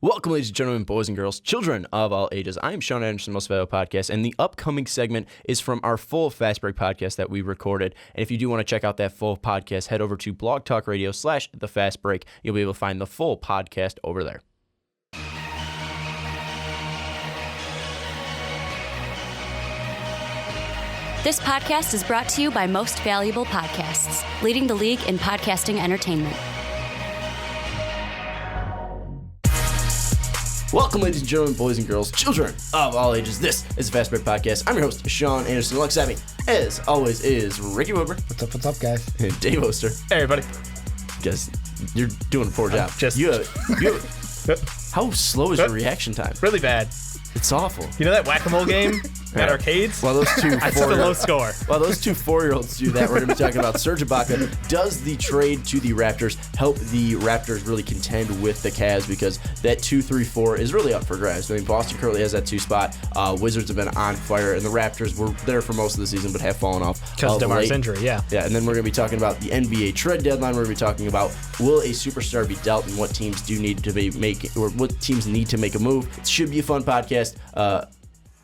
Welcome, ladies and gentlemen, boys and girls, children of all ages. I am Sean Anderson, Most Valuable Podcast, and the upcoming segment is from our full Fast Break podcast that we recorded. And if you do want to check out that full podcast, head over to Blog Talk Radio /The Fast Break. You'll be able to find the full podcast over there. This podcast is brought to you by Most Valuable Podcasts, leading the league in podcasting entertainment. Welcome, ladies and gentlemen, boys and girls, children of all ages. This is the Fast Break Podcast. I'm your host, Sean Anderson. Alongside me, as always, is Ricky Widmer. What's up, guys? And Dave Oster. Hey, everybody. Guys, you're doing a poor job. How slow is your reaction time? Really bad. It's awful. You know that whack-a-mole game at arcades? While those two I took a low score. While those two 4-year-olds do that, we're going to be talking about Serge Ibaka. Does the trade to the Raptors help the Raptors really contend with the Cavs? Because that 2-3-4 is really up for grabs. I mean, Boston currently has that 2 spot. Wizards have been on fire, and the Raptors were there for most of the season but have fallen off. Because of DeMar's injury, yeah. Yeah, and then we're going to be talking about the NBA trade deadline. We're going to be talking about will a superstar be dealt and what teams do need to be making, or what teams need to make a move. It should be a fun podcast.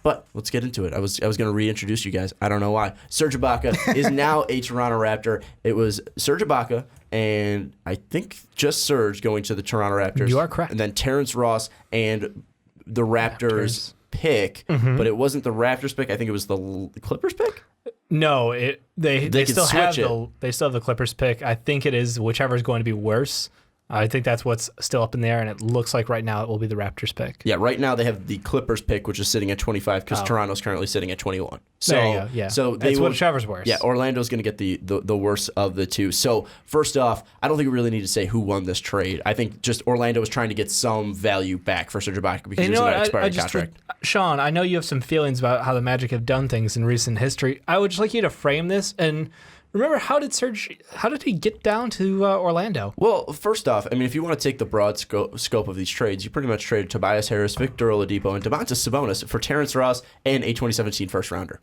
But let's get into it. I was going to reintroduce you guys. I don't know why. Serge Ibaka is now a Toronto Raptor. It was Serge Ibaka and I think just Serge going to the Toronto Raptors. You are correct. And then Terrence Ross and the Raptors pick, but it wasn't the Raptors pick. I think it was the Clippers pick. No, they still have the Clippers pick. I think it is whichever is going to be worse. I think that's what's still up in the air, and it looks like right now it will be the Raptors pick. Yeah, right now they have the Clippers pick, which is sitting at 25 because Toronto's currently sitting at 21. So, there you go, yeah. So it's whichever's worse. Yeah, Orlando's going to get the worst of the two. So first off, I don't think we really need to say who won this trade. I think just Orlando was trying to get some value back for Serge Ibaka because he was in an expiring contract. Sean, I know you have some feelings about how the Magic have done things in recent history. I would just like you to frame this and remember, how did he get down to Orlando? Well, first off, I mean, if you want to take the broad scope of these trades, you pretty much traded Tobias Harris, Victor Oladipo, and Domantas Sabonis for Terrence Ross and a 2017 first rounder.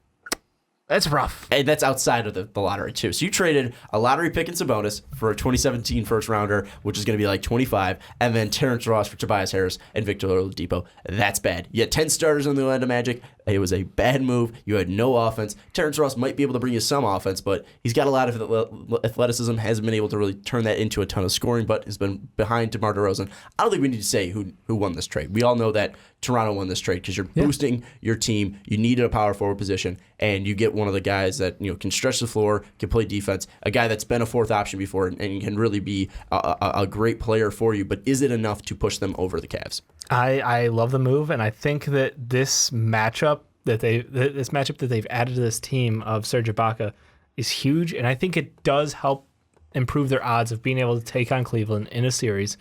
That's rough. And that's outside of the lottery, too. So you traded a lottery pick in Sabonis for a 2017 first rounder, which is going to be like 25, and then Terrence Ross for Tobias Harris and Victor Oladipo. That's bad. You had 10 starters on the Orlando Magic. It was a bad move. You had no offense. Terrence Ross might be able to bring you some offense, but he's got a lot of athleticism, hasn't been able to really turn that into a ton of scoring, but has been behind DeMar DeRozan. I don't think we need to say who won this trade. We all know that Toronto won this trade because you're boosting your team. You needed a power forward position, and you get one of the guys that can stretch the floor, can play defense, a guy that's been a fourth option before and can really be a great player for you. But is it enough to push them over the Cavs? I love the move, and I think that this matchup that they've added to this team of Serge Ibaka is huge, and I think it does help improve their odds of being able to take on Cleveland in a series.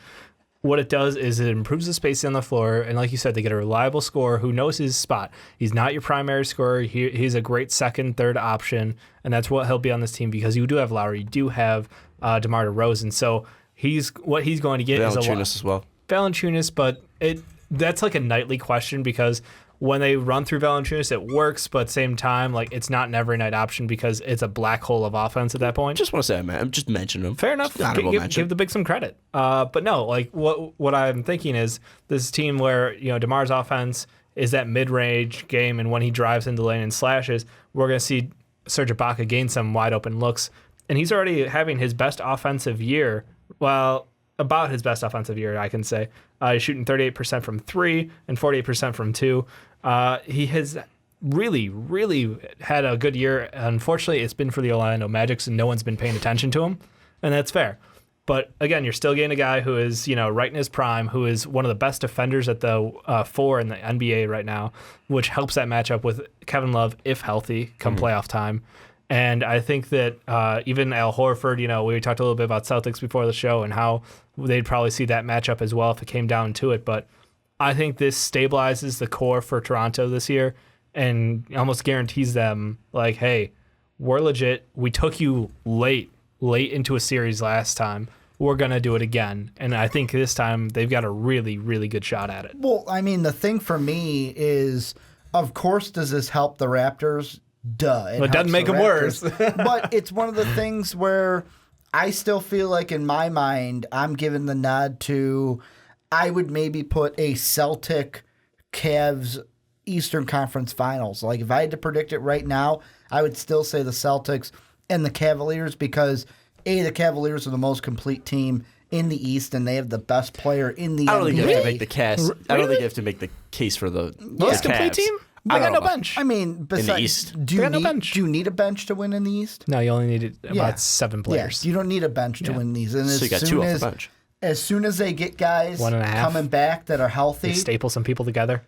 What it does is it improves the spacing on the floor, and like you said, they get a reliable scorer who knows his spot. He's not your primary scorer. He's a great second, third option, and that's what he'll be on this team because you do have Lowry, you do have DeMar DeRozan, so what he's going to get is a lot. Valanciunas as well. Valanciunas, but that's like a nightly question because when they run through Valanciunas, it works, but at the same time, like it's not an every night option because it's a black hole of offense at that point. Just want to say, man, I'm just mentioning him. Fair enough. Give the big some credit. But no, like what I'm thinking is this team where DeMar's offense is that mid-range game, and when he drives into the lane and slashes, we're going to see Serge Ibaka gain some wide open looks, and he's already having his best offensive year. Well, about his best offensive year, I can say. He's shooting 38% from 3 and 48% from 2. He has really, really had a good year. Unfortunately, it's been for the Orlando Magic, and no one's been paying attention to him, and that's fair. But again, you're still getting a guy who is right in his prime, who is one of the best defenders at the 4 in the NBA right now, which helps that matchup with Kevin Love, if healthy, come playoff time. And I think that even Al Horford, we talked a little bit about Celtics before the show and how they'd probably see that matchup as well if it came down to it. But I think this stabilizes the core for Toronto this year and almost guarantees them, like, hey, we're legit. We took you late into a series last time. We're going to do it again. And I think this time they've got a really, really good shot at it. Well, I mean, the thing for me is, of course, does this help the Raptors? Duh. It doesn't make them worse. But it's one of the things where I still feel like in my mind I'm giving the nod to I would maybe put a Celtic Cavs Eastern Conference Finals. Like if I had to predict it right now, I would still say the Celtics and the Cavaliers because the Cavaliers are the most complete team in the East, and they have the best player in the NBA. I don't think you have to make the case. I don't think you have to make the case for the Most complete Cavs. team? They got no bench. I mean, besides, East. do you need a bench to win in the East? No, you only needed about 7 players. Yes, you don't need a bench to win these. And So you got 2 off the bench. As soon as they get guys 1.5. coming back that are healthy, They staple some people together.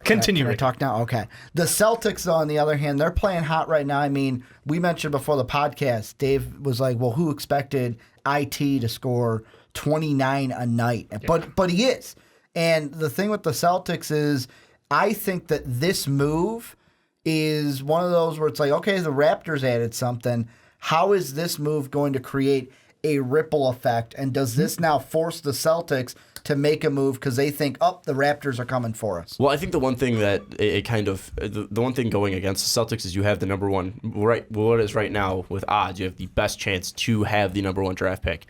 Continue. Can I talk now? Okay. The Celtics, though, on the other hand, they're playing hot right now. I mean, we mentioned before the podcast, Dave was like, well, who expected IT to score 29 a night? Yeah. But he is. And the thing with the Celtics is I think that this move is one of those where it's like, okay, the Raptors added something. How is this move going to create a ripple effect? And does this now force the Celtics to make a move because they think, the Raptors are coming for us? Well, I think the one thing that the one thing going against the Celtics is you have the number one, right? What is right now with odds, you have the best chance to have the number 1 draft pick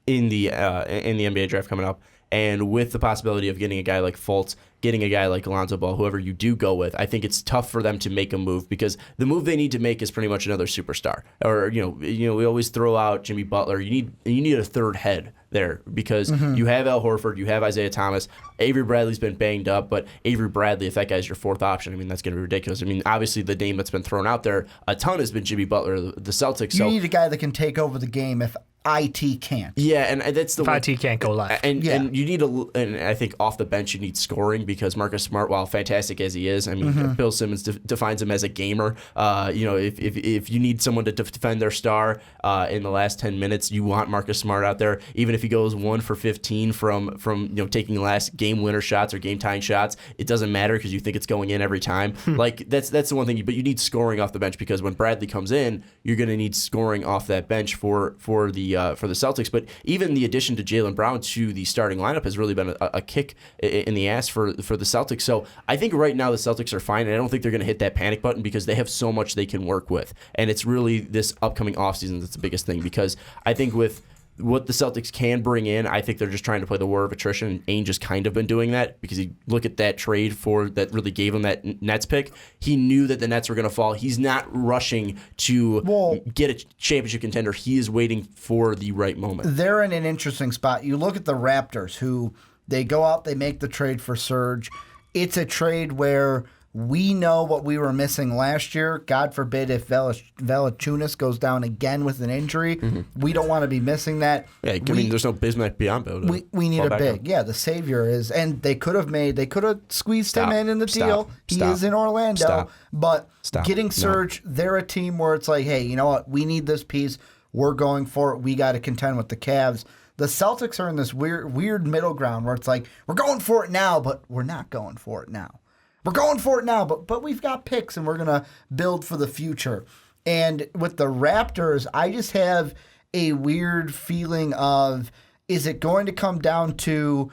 in the NBA draft coming up. And with the possibility of getting a guy like Fultz, getting a guy like Alonzo Ball, whoever you do go with, I think it's tough for them to make a move because the move they need to make is pretty much another superstar. Or we always throw out Jimmy Butler. You need a third head there because you have Al Horford, you have Isaiah Thomas. Avery Bradley's been banged up, but Avery Bradley, if that guy's your 4th option, I mean that's going to be ridiculous. I mean, obviously the name that's been thrown out there a ton has been Jimmy Butler, the Celtics. You need a guy that can take over the game if IT can't. Yeah, and that's the if IT can't go left. And you need and I think off the bench you need scoring because Marcus Smart, while fantastic as he is, I mean Bill Simmons defines him as a gamer. If you need someone to defend their star in the last 10 minutes, you want Marcus Smart out there. Even if he goes 1 for 15 from taking last game winner shots or game tying shots, it doesn't matter because you think it's going in every time. Like that's the one thing. But you need scoring off the bench because when Bradley comes in, you're going to need scoring off that bench for the Celtics. But even the addition to Jaylen Brown to the starting lineup has really been a kick in the ass for the Celtics. So I think right now the Celtics are fine, and I don't think they're going to hit that panic button because they have so much they can work with. And it's really this upcoming offseason that's the biggest thing because I think with what the Celtics can bring in, I think they're just trying to play the war of attrition, and Ainge has kind of been doing that because you look at that trade that really gave him that Nets pick. He knew that the Nets were going to fall. He's not rushing to get a championship contender. He is waiting for the right moment. They're in an interesting spot. You look at the Raptors, who they go out, they make the trade for Serge. It's a trade where we know what we were missing last year. God forbid if Valanciunas goes down again with an injury. We don't want to be missing that. Yeah, I mean, there's no Bismack Biyombo. We need a big. Yeah, the savior is. And they could have squeezed him in the deal. He is in Orlando. But getting Serge, they're a team where it's like, hey, you know what? We need this piece. We're going for it. We got to contend with the Cavs. The Celtics are in this weird middle ground where it's like, we're going for it now, but we're not going for it now. We're going for it now, but we've got picks, and we're going to build for the future. And with the Raptors, I just have a weird feeling of, is it going to come down to,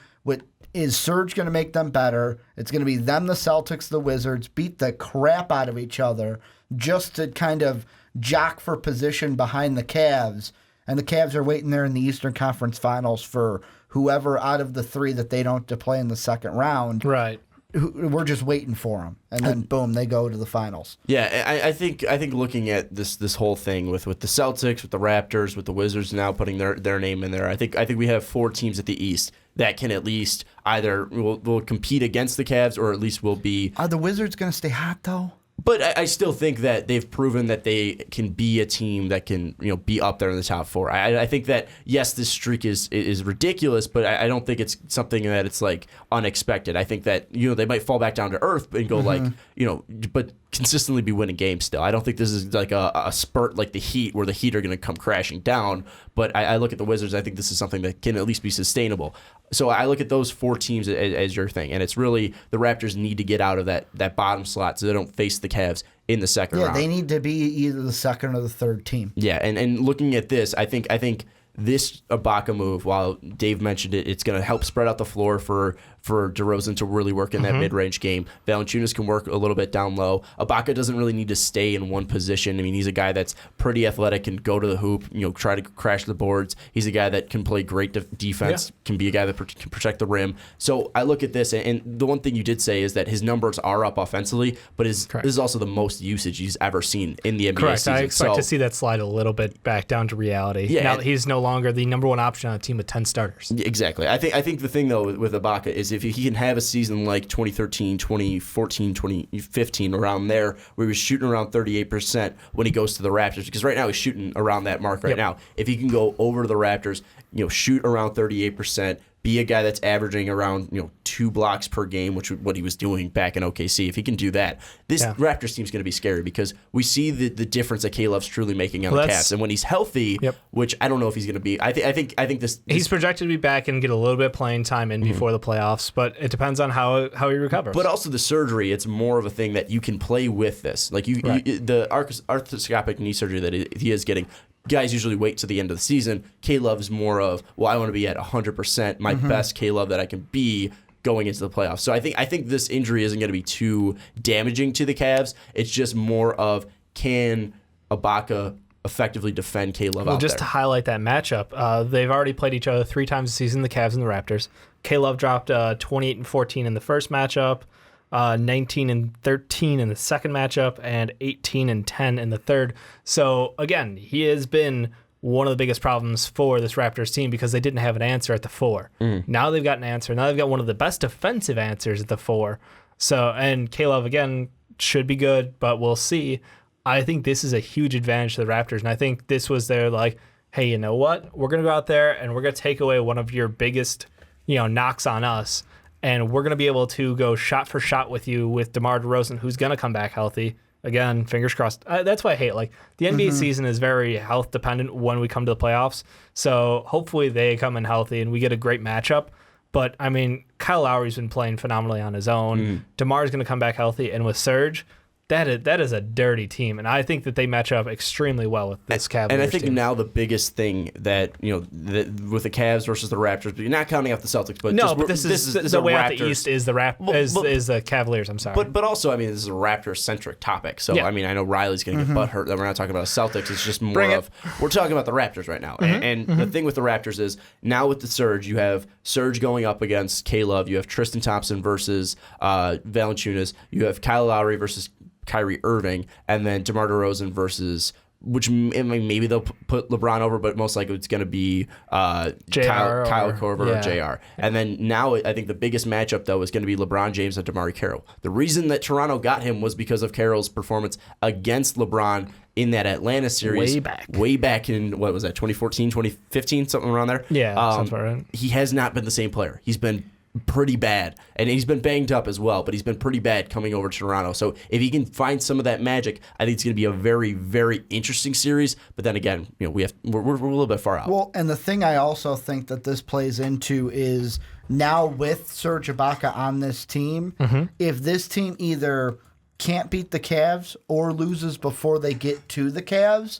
is Serge going to make them better? It's going to be them, the Celtics, the Wizards, beat the crap out of each other just to kind of jock for position behind the Cavs. And the Cavs are waiting there in the Eastern Conference Finals for whoever out of the 3 that they don't have to play in the second round. Right. We're just waiting for them, and then boom, they go to the finals. Yeah, I think looking at this whole thing with the Celtics, with the Raptors, with the Wizards now putting their name in there, I think we have 4 teams at the East that can at least either will compete against the Cavs or at least will be. Are the Wizards going to stay hot though? But I still think that they've proven that they can be a team that can be up there in the top 4. I think that, yes, this streak is ridiculous, but I don't think it's something that it's like unexpected. I think that they might fall back down to earth and go but consistently be winning games still. I don't think this is like a spurt like the Heat where the Heat are going to come crashing down. But I look at the Wizards, I think this is something that can at least be sustainable. So I look at those 4 teams as your thing, and it's really the Raptors need to get out of that bottom slot so they don't face the Cavs in the second round. Yeah, they need to be either the second or the third team. Yeah, and looking at this, I think this Ibaka move, while Dave mentioned it, it's going to help spread out the floor for DeRozan to really work in that mid-range game. Valanciunas can work a little bit down low. Ibaka doesn't really need to stay in one position. I mean, he's a guy that's pretty athletic, can go to the hoop, try to crash the boards. He's a guy that can play great defense, can be a guy that can protect the rim. So I look at this, and the one thing you did say is that his numbers are up offensively, but this is also the most usage he's ever seen in the NBA Correct. season. I expect to see that slide a little bit back down to reality. Yeah, now that he's no longer the number one option on a team with 10 starters. Exactly. I think the thing, though, with Ibaka is if he can have a season like 2013, 2014, 2015, around there, where he was shooting around 38% when he goes to the Raptors, because right now he's shooting around that mark right now. If he can go over to the Raptors, shoot around 38%, be a guy that's averaging around 2 blocks per game, which is what he was doing back in OKC. If he can do that, this Raptors team's going to be scary because we see the difference that K-Love's truly making on the Cavs. And when he's healthy, which I don't know if he's going to be, I think this he's projected to be back and get a little bit of playing time in before the playoffs, but it depends on how he recovers. But also the surgery, it's more of a thing that you can play with this. Like the arthroscopic knee surgery that he is getting. Guys usually wait to the end of the season. K-Love's more of, I want to be at 100%, my best K-Love that I can be going into the playoffs. So I think this injury isn't going to be too damaging to the Cavs. It's just more of, can Ibaka effectively defend K-Love out just there? To highlight that matchup, they've already played each other 3 times this season, the Cavs and the Raptors. K-Love dropped 28-14 in the first matchup, 19-13 in the second matchup, and 18-10 in the third. So again, he has been one of the biggest problems for this Raptors team because they didn't have an answer at the 4. Now they've got an answer. Now they've got one of the best defensive answers at the 4. So, and K-Love again should be good, but we'll see. I think this is a huge advantage to the Raptors, and I think this was their hey, you know what? We're gonna go out there and we're gonna take away one of your biggest, knocks on us. And we're going to be able to go shot for shot with you with DeMar DeRozan, who's going to come back healthy. Again, fingers crossed. That's why I hate the NBA season is very health dependent when we come to the playoffs. So hopefully they come in healthy and we get a great matchup. But I mean, Kyle Lowry's been playing phenomenally on his own. DeMar's going to come back healthy, and with Serge, that is a dirty team, and I think that they match up extremely well with this Cavs. And I think team. now the biggest thing that with the Cavs versus the Raptors, but you're not counting out the Celtics. But this is the way out the East is the is the Cavaliers. I'm sorry, but also I mean this is a Raptors centric topic. So I mean I know Riley's going to get butthurt that we're not talking about the Celtics. It's just more we're talking about the Raptors right now. And the thing with the Raptors is now with the Surge, you have Surge going up against K-Love. You have Tristan Thompson versus Valanciunas. You have Kyle Lowry versus Kyrie Irving, and then DeMar DeRozan versus, which maybe they'll put LeBron over, but most likely it's going to be Kyle Korver or JR. And then now I think the biggest matchup, though, is going to be LeBron James and DeMar Carroll. The reason that Toronto got him was because of Carroll's performance against LeBron in that Atlanta series. Way back in, what was that, 2014, 2015, something around there? Yeah, sounds about right. He has not been the same player. He's been pretty bad, and he's been banged up as well, but he's been pretty bad coming over to Toronto. So if he can find some of that magic, I think it's going to be a very, very interesting series. But then again, we're a little bit far out. Well, and the thing I also think that this plays into is now with Serge Ibaka on this team, if this team either can't beat the Cavs or loses before they get to the Cavs,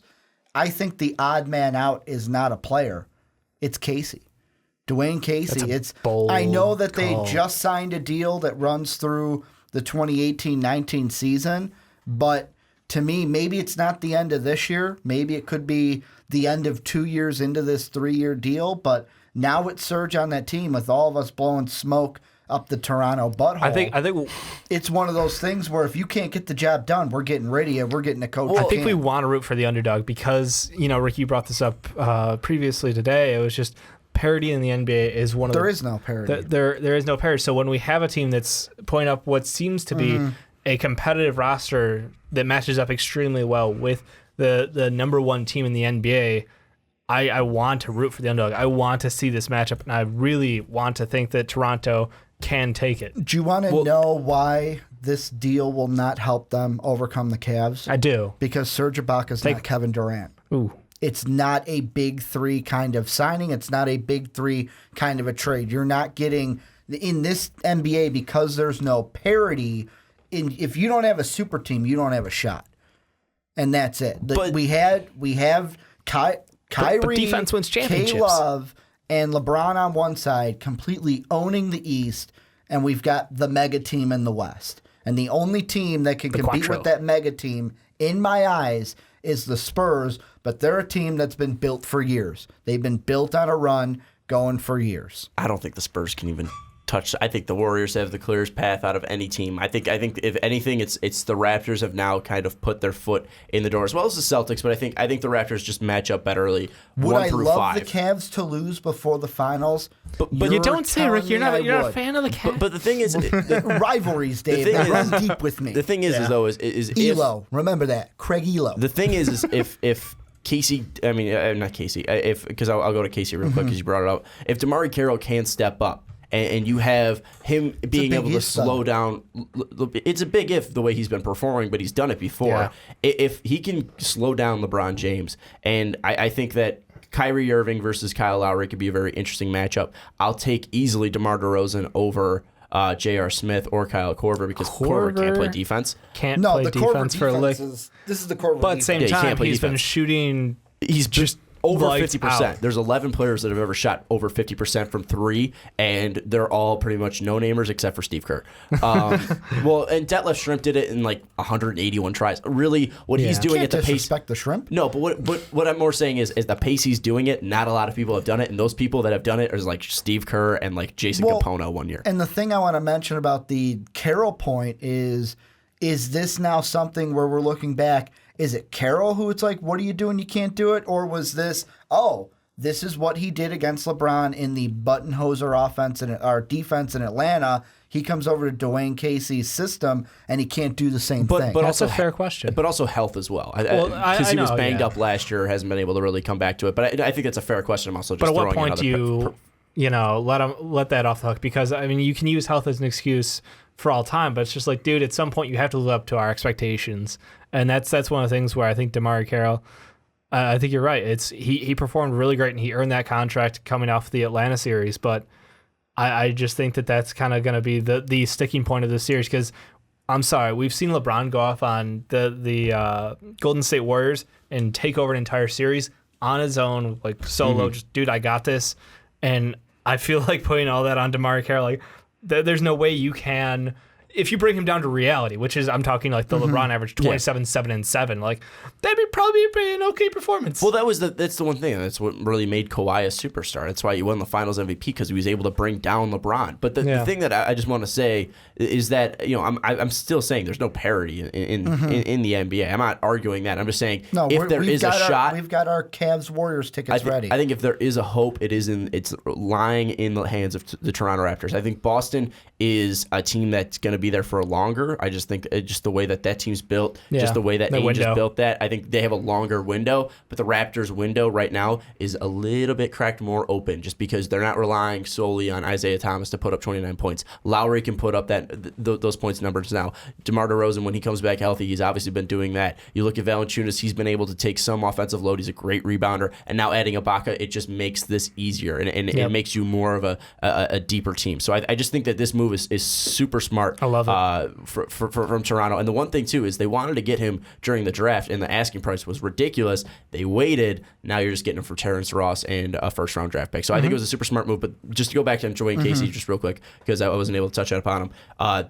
I think the odd man out is not a player. It's Casey. Dwayne Casey. I know that they just signed a deal that runs through the 2018-19 season, but to me, maybe it's not the end of this year. Maybe it could be the end of 2 years into this 3-year deal, but now with Serge on that team, with all of us blowing smoke up the Toronto butthole, I think it's one of those things where if you can't get the job done, we're getting rid of you. We're getting a coach. I think we want to root for the underdog because, Ricky, you brought this up previously today. It was just parity in the NBA is one of there is no parity. There is no parity. So when we have a team that's putting up what seems to be a competitive roster that matches up extremely well with the number one team in the NBA, I want to root for the underdog. I want to see this matchup, and I really want to think that Toronto can take it. Do you want to know why this deal will not help them overcome the Cavs? I do. Because Serge Ibaka is not Kevin Durant. Ooh. It's not a big three kind of signing. It's not a big three kind of a trade. You're not getting in this NBA because there's no parity. If you don't have a super team, you don't have a shot, and that's it. But we have Kyle Kyrie, but defense wins championships. K-Love, and LeBron on one side completely owning the East, and we've got the mega team in the West. And the only team that can compete with that mega team, in my eyes, is the Spurs, but they're a team that's been built for years. They've been built on a run going for years. I don't think the Spurs can even touch. I think the Warriors have the clearest path out of any team. I think if anything, it's the Raptors have now kind of put their foot in the door, as well as the Celtics. But I think the Raptors just match up betterly. Would 1 through I love 5. the Cavs to lose before the finals? But you don't say, Rick. You're not a fan of the Cavs. But the thing is, rivalries, Dave. They run deep with me. The thing is Elo. Remember that, Craig Elo. The thing is if Casey, I mean not Casey, because I'll go to Casey real quick because you brought it up. If DeMar Carroll can step up. And you have him being able to slow down. It's a big if the way he's been performing, but he's done it before. Yeah. If he can slow down LeBron James, and I think that Kyrie Irving versus Kyle Lowry could be a very interesting matchup. I'll take easily DeMar DeRozan over J.R. Smith or Kyle Korver because Korver can't play defense. Can't play defense for a lick. This is the Korver. But at the same time, he's been shooting. He's just over 50%. Out. There's 11 players that have ever shot over 50% from three, and they're all pretty much no-namers except for Steve Kerr. Well, and Detlef Schrempf did it in like 181 tries. Really, what he's doing at the pace. Disrespect the Shrimp. No, but what I'm more saying is the pace he's doing it. Not a lot of people have done it, and those people that have done it are like Steve Kerr and like Jason Capono one year. And the thing I want to mention about the Carroll point is this now something where we're looking back? Is it Carroll who it's like, what are you doing? You can't do it? Or was this, this is what he did against LeBron in the button-hoser offense and our defense in Atlanta. He comes over to Dwayne Casey's system, and he can't do the same thing. But that's also a fair question. But also health as well. Because he was banged up last year, hasn't been able to really come back to it. But I think that's a fair question. I'm also just throwing But at what point do you let that off the hook? Because, I mean, you can use health as an excuse for all time, but it's just like, dude, at some point you have to live up to our expectations. And that's one of the things where I think DeMar Carroll, I think you're right. He performed really great and he earned that contract coming off the Atlanta series. But I just think that's kind of going to be the sticking point of the series because I'm sorry, we've seen LeBron go off on the Golden State Warriors and take over an entire series on his own, like solo. Just dude, I got this. And I feel like putting all that on DeMar Carroll, like there's no way you can. If you bring him down to reality, which is I'm talking like the LeBron average 27, 7, and 7, like that'd be probably an okay performance. Well, that's the one thing. That's what really made Kawhi a superstar. That's why he won the Finals MVP because he was able to bring down LeBron. But the thing that I just want to say is that I'm still saying there's no parity in the NBA. I'm not arguing that. I'm just saying if there is a shot, we've got our Cavs Warriors tickets ready. I think if there is a hope, it's lying in the hands of the Toronto Raptors. I think Boston is a team that's going to be there for longer. I just think just the way that team's built, just the way that Ainge has built that, I think they have a longer window. But the Raptors' window right now is a little bit cracked more open just because they're not relying solely on Isaiah Thomas to put up 29 points. Lowry can put up those points numbers now. DeMar DeRozan, when he comes back healthy, he's obviously been doing that. You look at Valanciunas, he's been able to take some offensive load. He's a great rebounder. And now adding Ibaka, it just makes this easier. And it makes you more of a deeper team. So I just think that this move is super smart. I love it. From Toronto. And the one thing, too, is they wanted to get him during the draft, and the asking price was ridiculous. They waited. Now you're just getting him for Terrence Ross and a first-round draft pick. So I think it was a super smart move. But just to go back to Dwayne Casey just real quick, because I wasn't able to touch upon him. I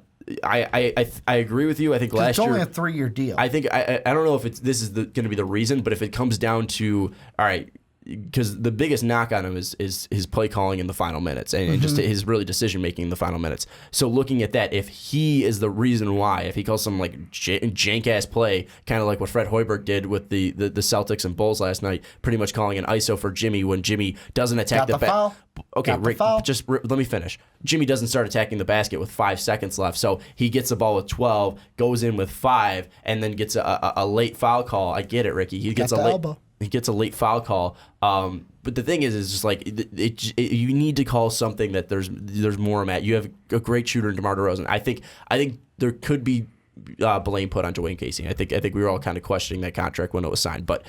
agree with you. I think last year... It's only a 3-year deal. I think I don't know if this is going to be the reason, but if it comes down to, all right, because the biggest knock on him is his play calling in the final minutes and just his really decision making in the final minutes. So looking at that, if he is the reason why, if he calls some like jank ass play, kind of like what Fred Hoiberg did with the Celtics and Bulls last night, pretty much calling an ISO for Jimmy when Jimmy doesn't attack the foul. Okay, Rick, let me finish. Jimmy doesn't start attacking the basket with 5 seconds left, so he gets the ball with 12, goes in with 5, and then gets a late foul call. I get it, Ricky. He gets He gets a late foul call. But the thing is just like you need to call something that there's more on that. You have a great shooter in DeMar DeRozan. I think there could be blame put on Dwayne Casey. I think we were all kind of questioning that contract when it was signed, but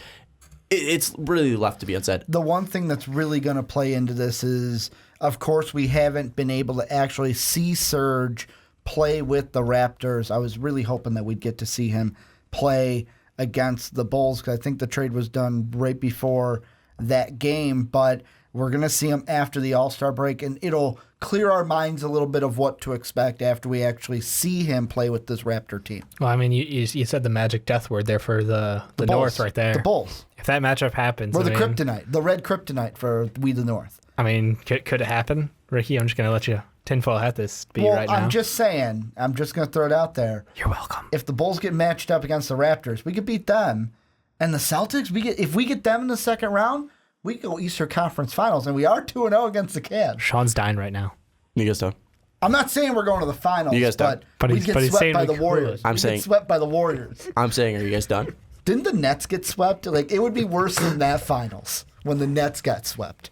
it's really left to be unsaid. The one thing that's really going to play into this is, of course, we haven't been able to actually see Serge play with the Raptors. I was really hoping that we'd get to see him play against the Bulls because I think the trade was done right before that game, but we're going to see him after the All-Star break, and it'll clear our minds a little bit of what to expect after we actually see him play with this Raptor team. Well, I mean, you said the magic death word there for the North right there. The Bulls. If that matchup happens, or the kryptonite, the red kryptonite for we the North. I mean, could it happen, Ricky? I'm just going to let you tinfoil hat this beat right now. I'm just saying. I'm just going to throw it out there. You're welcome. If the Bulls get matched up against the Raptors, we could beat them. And the Celtics, if we get them in the second round, we go Eastern Conference Finals, and we are 2-0 against the Cavs. Sean's dying right now. You guys done? I'm not saying we're going to the finals, but we get swept by the Warriors. Get swept by the Warriors. I'm saying, are you guys done? Didn't the Nets get swept? Like, it would be worse than that finals when the Nets got swept.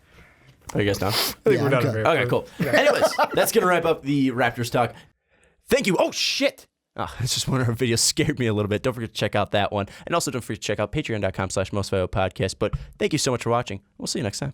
Are you guys done? I think we're done. Okay, cool. Anyways, that's going to wrap up the Raptors talk. Thank you. Oh, shit. Oh, it's just one of our videos scared me a little bit. Don't forget to check out that one. And also don't forget to check out patreon.com/mostvaluablepodcast. But thank you so much for watching. We'll see you next time.